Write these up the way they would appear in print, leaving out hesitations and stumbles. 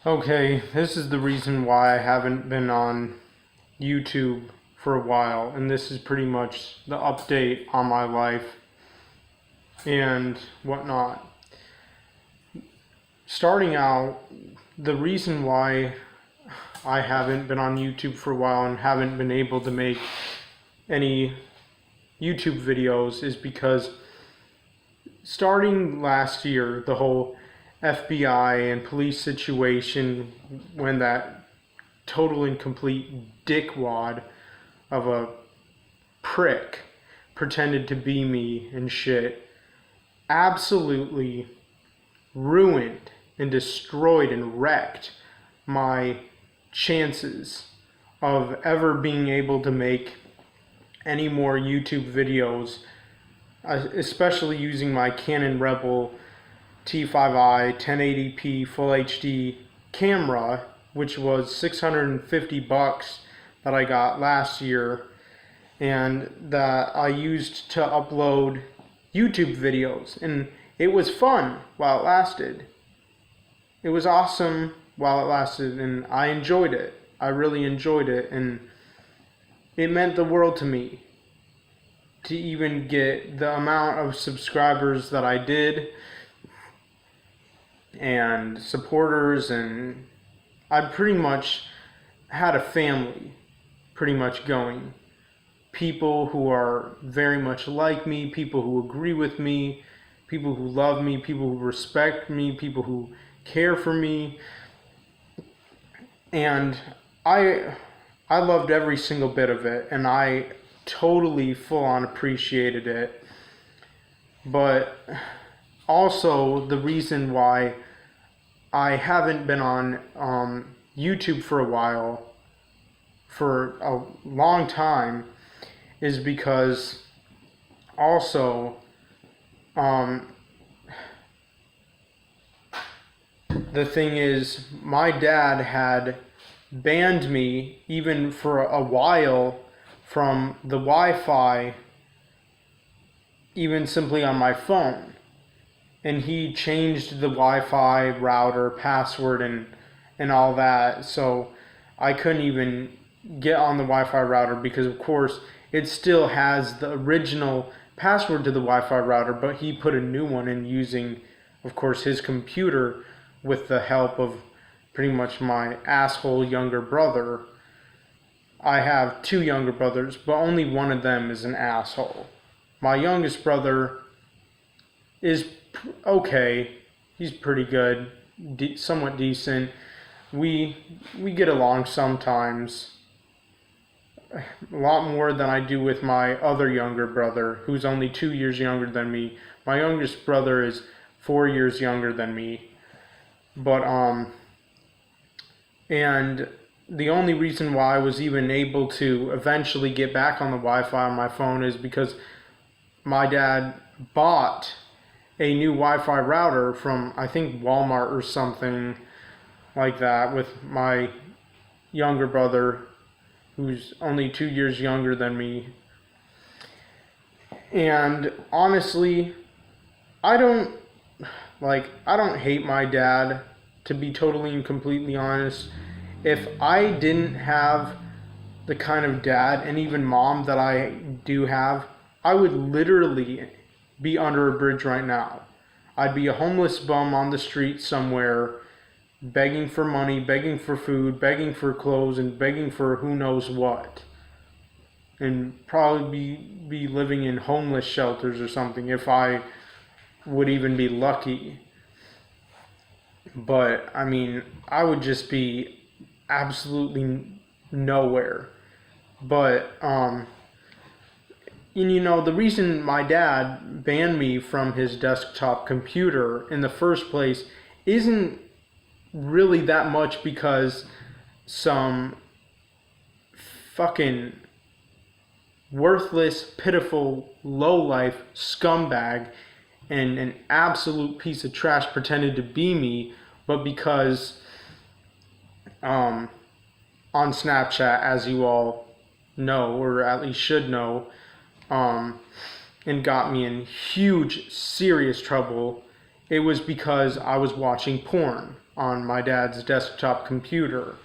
Okay, this is the reason why I haven't been on YouTube for a while, and this is pretty much the update on my life and whatnot. Starting out, the reason why I haven't been on YouTube for a while and haven't been able to make any YouTube videos is because starting last year, the whole FBI and police situation, when that total and complete dickwad of a prick pretended to be me and shit, absolutely ruined and destroyed and wrecked my chances of ever being able to make any more YouTube videos, especially using my Canon Rebel T5i 1080p Full HD camera, which was $650 that I got last year, and that I used to upload YouTube videos. And it was fun while it lasted. It was awesome while it lasted, and I enjoyed it. I really enjoyed it, and it meant the world to me to even get the amount of subscribers that I did and supporters, and I pretty much had a family pretty much going. People who are very much like me, people who agree with me, people who love me, people who respect me, people who care for me. And I loved every single bit of it, and I totally full on appreciated it. But also, the reason why I haven't been on YouTube for a while, for a long time, is because also the thing is, my dad had banned me even for a while from the Wi-Fi, even simply on my phone. And he changed the Wi-Fi router password and all that, so I couldn't even get on the Wi-Fi router because, of course, it still has the original password to the Wi-Fi router, but he put a new one in using, of course, his computer with the help of pretty much my asshole younger brother. I have two younger brothers, but only one of them is an asshole. My youngest brother is okay. He's pretty good, somewhat decent. We get along sometimes. A lot more than I do with my other younger brother, who's only 2 years younger than me. My youngest brother is 4 years younger than me. But and the only reason why I was even able to eventually get back on the Wi-Fi on my phone is because my dad bought a new Wi-Fi router from, I think, Walmart or something like that, with my younger brother, who's only 2 years younger than me. And honestly, I don't hate my dad, to be totally and completely honest. If I didn't have the kind of dad and even mom that I do have, I would literally be under a bridge right now. I'd be a homeless bum on the street somewhere, begging for money, begging for food, begging for clothes, and begging for who knows what. And probably be living in homeless shelters or something if I would even be lucky. But, I mean, I would just be absolutely nowhere. But, and you know, the reason my dad banned me from his desktop computer in the first place isn't really that much because some fucking worthless, pitiful, low-life scumbag and an absolute piece of trash pretended to be me, but because on Snapchat, as you all know, or at least should know, and got me in huge, serious trouble it was because I was watching porn on my dad's desktop computer.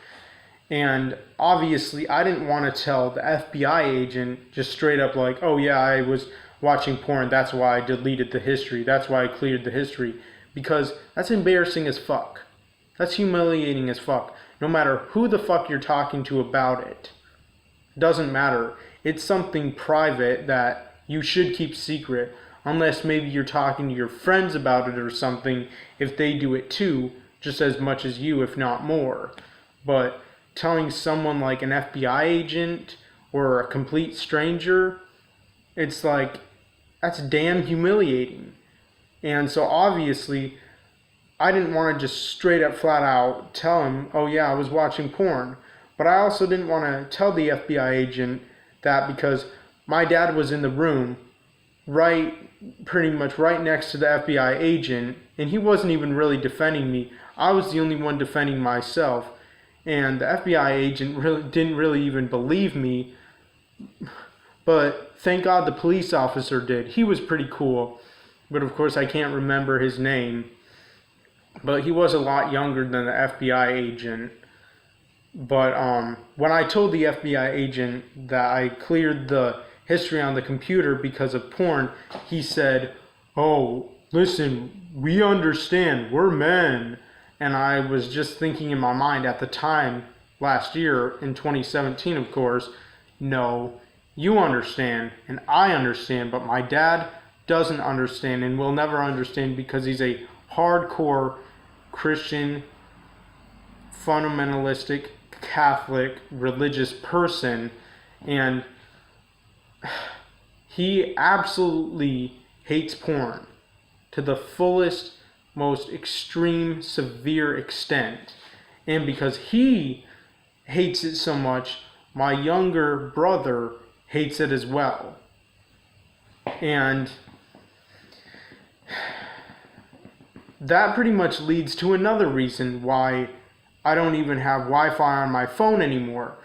And obviously, I didn't want to tell the FBI agent just straight up like, oh yeah, I was watching porn, that's why I deleted the history, that's why I cleared the history. Because that's embarrassing as fuck. That's humiliating as fuck. No matter who the fuck you're talking to about it. Doesn't matter. It's something private that you should keep secret. Unless maybe you're talking to your friends about it or something, if they do it too, just as much as you, if not more. But telling someone like an FBI agent or a complete stranger, it's like, that's damn humiliating. And so obviously, I didn't want to just straight up flat out tell him, oh yeah, I was watching porn. But I also didn't want to tell the FBI agent that because my dad was in the room pretty much right next to the FBI agent, and he wasn't even really defending me. I was the only one defending myself. And the FBI agent didn't really even believe me. But thank God the police officer did. He was pretty cool. But of course I can't remember his name. But he was a lot younger than the FBI agent. But when I told the FBI agent that I cleared the history on the computer because of porn, he said, oh, listen, we understand. We're men. And I was just thinking in my mind at the time, last year, in 2017, of course, no, you understand, and I understand, but my dad doesn't understand and will never understand because he's a hardcore Christian, fundamentalistic, Catholic, religious person, and he absolutely hates porn to the fullest, most extreme, severe extent. And because he hates it so much, my younger brother hates it as well. And that pretty much leads to another reason why I don't even have Wi-Fi on my phone anymore.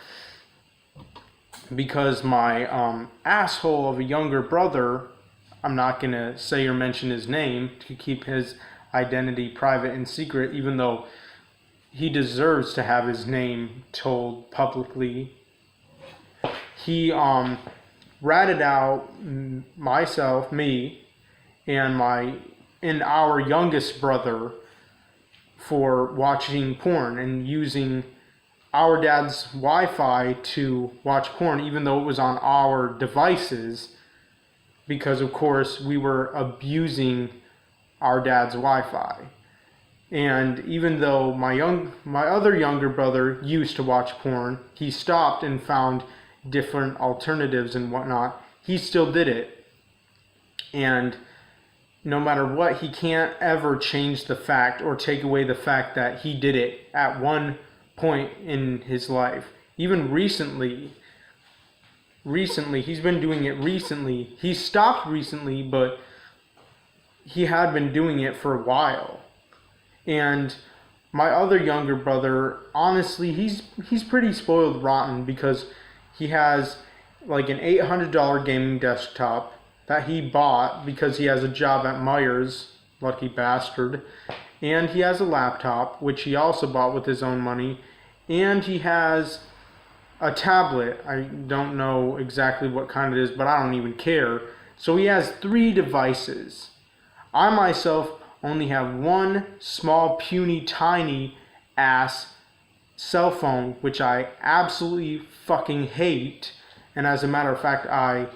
Because my asshole of a younger brother, I'm not going to say or mention his name to keep his identity private and secret, even though he deserves to have his name told publicly. He ratted out me, and our youngest brother for watching porn and using our dad's Wi-Fi to watch porn, even though it was on our devices, because of course we were abusing our dad's Wi-Fi. And even though my other younger brother used to watch porn, he stopped and found different alternatives and whatnot. He still did it. And no matter what, he can't ever change the fact or take away the fact that he did it at one point in his life. Even recently, he's been doing it recently. He stopped recently, but he had been doing it for a while. And my other younger brother, honestly, he's pretty spoiled rotten because he has like an $800 gaming desktop that he bought because he has a job at Myers, lucky bastard. And he has a laptop, which he also bought with his own money. And he has a tablet. I don't know exactly what kind it is, but I don't even care. So he has 3 devices. I myself only have one small, puny, tiny ass cell phone, which I absolutely fucking hate. And as a matter of fact, I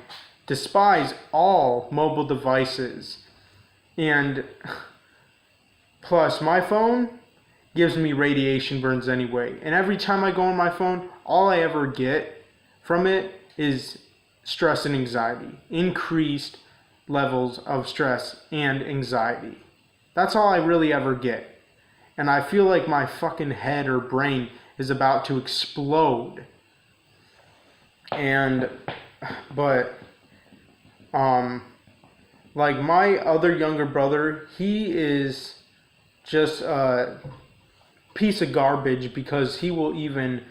despise all mobile devices. And plus, my phone gives me radiation burns anyway. And every time I go on my phone, all I ever get from it is stress and anxiety. Increased levels of stress and anxiety. That's all I really ever get. And I feel like my fucking head or brain is about to explode. But like my other younger brother, he is just a piece of garbage because he will even,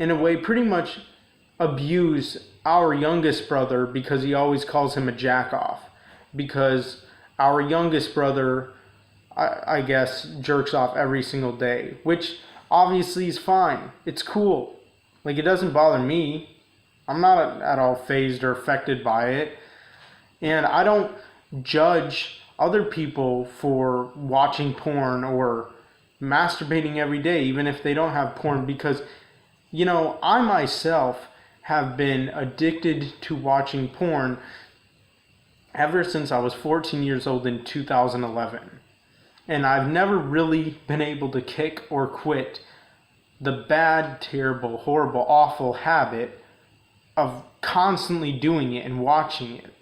in a way, pretty much abuse our youngest brother because he always calls him a jack-off. Because our youngest brother I guess, jerks off every single day, which obviously is fine. It's cool. Like, it doesn't bother me. I'm not at all fazed or affected by it. And I don't judge other people for watching porn or masturbating every day, even if they don't have porn, because, you know, I myself have been addicted to watching porn ever since I was 14 years old in 2011. And I've never really been able to kick or quit the bad, terrible, horrible, awful habit of constantly doing it and watching it.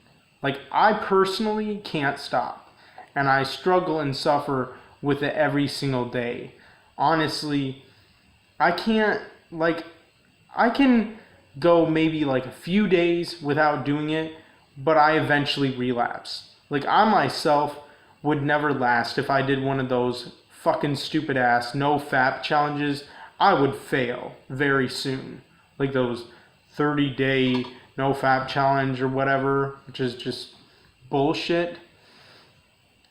Like, I personally can't stop. And I struggle and suffer with it every single day. Honestly, I can't, like, I can go maybe like a few days without doing it, but I eventually relapse. Like, I myself would never last if I did one of those fucking stupid ass no fap challenges. I would fail very soon. Like those 30-day no fap challenge or whatever, which is just bullshit.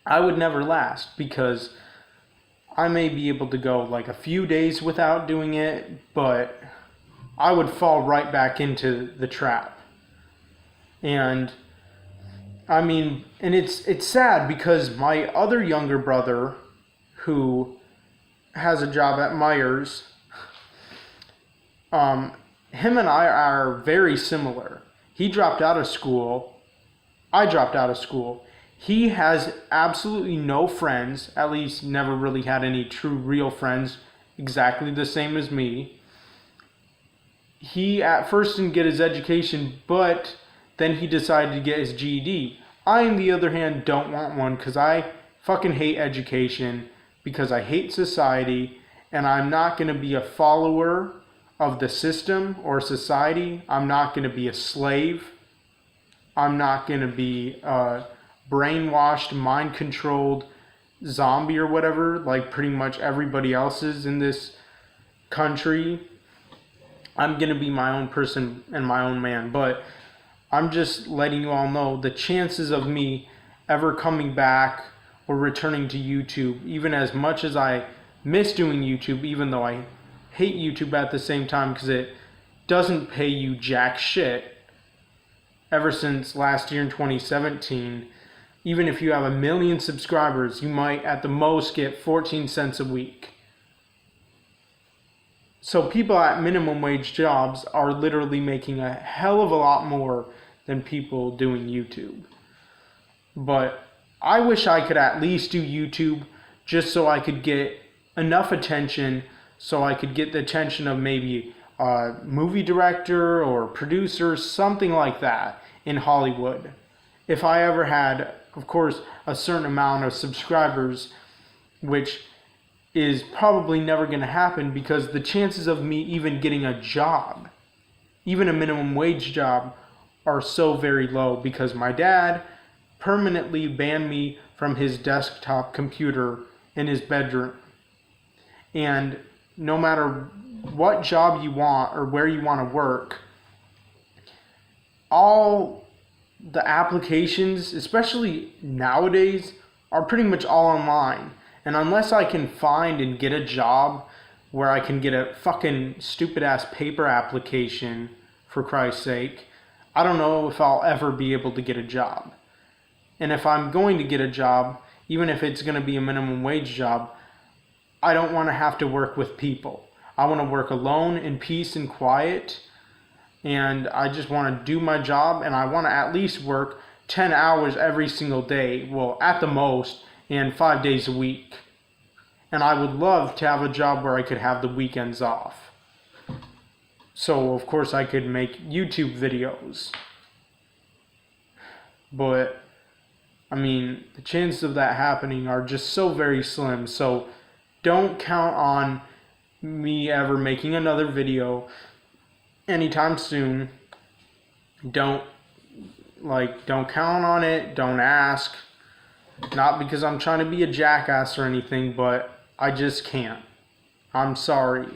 I would never last because I may be able to go like a few days without doing it, but I would fall right back into the trap. And I mean, and it's sad because my other younger brother, who has a job at Myers, him and I are very similar. He dropped out of school. I dropped out of school. He has absolutely no friends, at least never really had any true real friends, exactly the same as me. He at first didn't get his education, but then he decided to get his GED. I, on the other hand, don't want one because I fucking hate education, because I hate society, and I'm not going to be a follower of the system or society. I'm not going to be a slave. I'm not going to be a brainwashed, mind-controlled zombie or whatever, like pretty much everybody else is in this country. I'm going to be my own person and my own man, but I'm just letting you all know the chances of me ever coming back or returning to YouTube, even as much as I miss doing YouTube, even though I hate YouTube at the same time because it doesn't pay you jack shit. Ever since last year in 2017, even if you have 1 million subscribers, you might at the most get 14 cents a week. So people at minimum wage jobs are literally making a hell of a lot more than people doing YouTube. But I wish I could at least do YouTube just so I could get enough attention, so I could get the attention of maybe a movie director or producer, something like that in Hollywood. If I ever had, of course, a certain amount of subscribers, which is probably never going to happen because the chances of me even getting a job, even a minimum wage job, are so very low because my dad permanently banned me from his desktop computer in his bedroom. And no matter what job you want or where you want to work, all the applications, especially nowadays, are pretty much all online. And unless I can find and get a job where I can get a fucking stupid ass paper application, for Christ's sake, I don't know if I'll ever be able to get a job. And if I'm going to get a job, even if it's going to be a minimum wage job, I don't want to have to work with people. I want to work alone in peace and quiet. And I just want to do my job, and I want to at least work 10 hours every single day. Well, at the most, and 5 days a week. And I would love to have a job where I could have the weekends off. So, of course, I could make YouTube videos. But, I mean, the chances of that happening are just so very slim. So, don't count on me ever making another video anytime soon. Don't count on it. Don't ask. Not because I'm trying to be a jackass or anything, but I just can't. I'm sorry.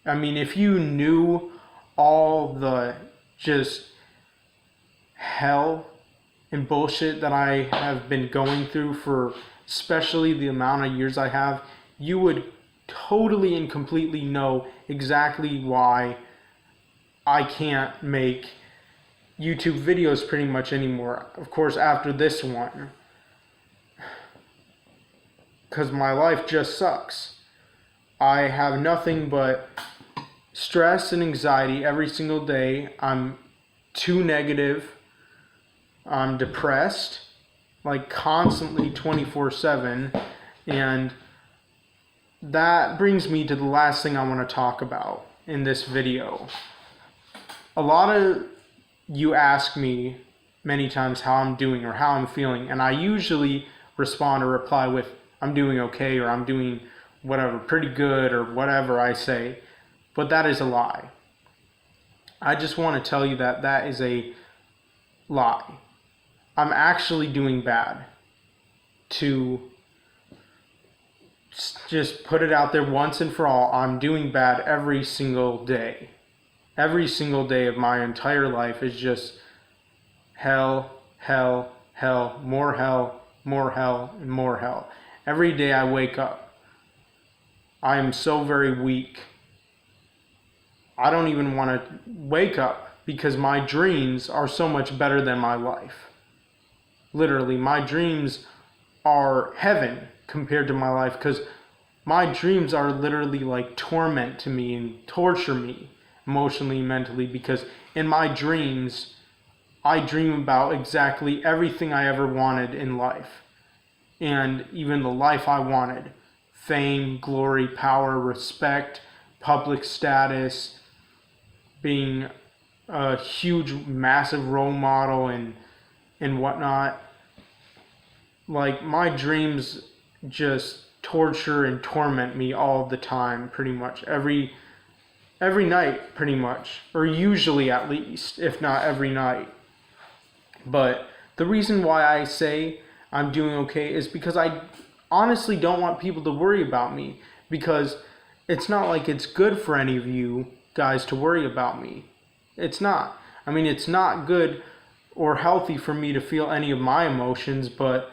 I mean, if you knew all the just hell and bullshit that I have been going through for especially the amount of years I have, you would totally and completely know exactly why I can't make YouTube videos pretty much anymore. Of course, after this one. Because my life just sucks. I have nothing but stress and anxiety every single day. I'm too negative. I'm depressed, like constantly 24/7. And that brings me to the last thing I want to talk about in this video. A lot of you ask me many times how I'm doing or how I'm feeling, and I usually respond or reply with, I'm doing okay, or I'm doing whatever, pretty good, or whatever I say. But that is a lie. I just want to tell you that that is a lie. I'm actually doing bad. To just put it out there once and for all, I'm doing bad every single day. Every single day of my entire life is just hell, hell, hell, more hell, more hell, and more hell. Every day I wake up, I am so very weak. I don't even want to wake up because my dreams are so much better than my life. Literally, my dreams are heaven compared to my life, because my dreams are literally like torment to me and torture me emotionally and mentally, because in my dreams, I dream about exactly everything I ever wanted in life. And even the life I wanted. Fame, glory, power, respect, public status, being a huge, massive role model and whatnot. Like, my dreams just torture and torment me all the time, pretty much. Every night, pretty much. Or usually at least, if not every night. But the reason why I say I'm doing okay is because I honestly don't want people to worry about me, because it's not like it's good for any of you guys to worry about me. It's not. I mean, it's not good or healthy for me to feel any of my emotions, but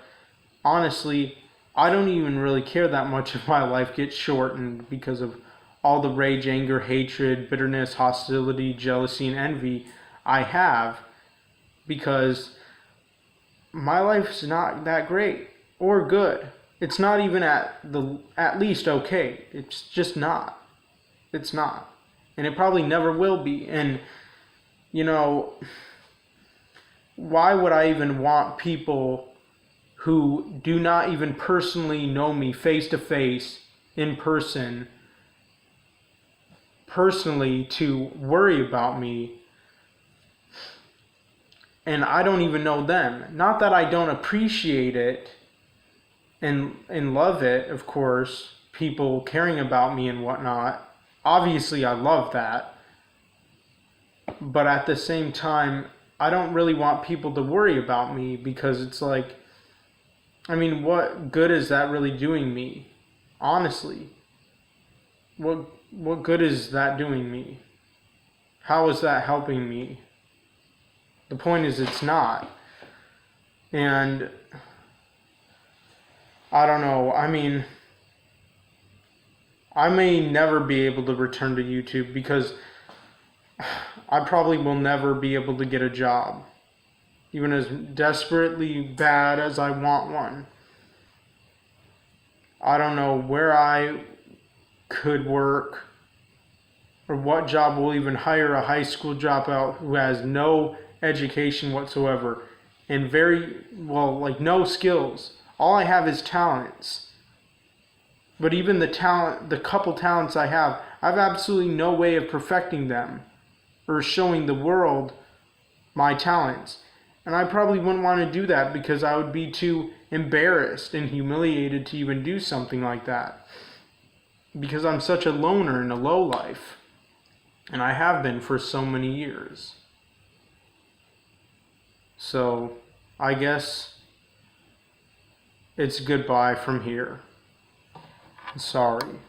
honestly, I don't even really care that much if my life gets shortened because of all the rage, anger, hatred, bitterness, hostility, jealousy, and envy I have, because my life's not that great or good. It's not even at least okay. It's just not. It's not. And it probably never will be. And, you know, why would I even want people who do not even personally know me face to face, in person, personally, to worry about me? And I don't even know them. Not that I don't appreciate it and love it, of course, people caring about me and whatnot. Obviously, I love that. But at the same time, I don't really want people to worry about me, because it's like, I mean, what good is that really doing me? Honestly. What good is that doing me? How is that helping me? The point is, it's not. And I don't know. I mean, I may never be able to return to YouTube, because I probably will never be able to get a job, even as desperately bad as I want one. I don't know where I could work, or what job will even hire a high school dropout who has no education whatsoever and no skills. All I have is talents. But even the couple talents I have absolutely no way of perfecting them or showing the world my talents. And I probably wouldn't want to do that, because I would be too embarrassed and humiliated to even do something like that. Because I'm such a loner and a lowlife. And I have been for so many years. So, I guess it's goodbye from here. Sorry.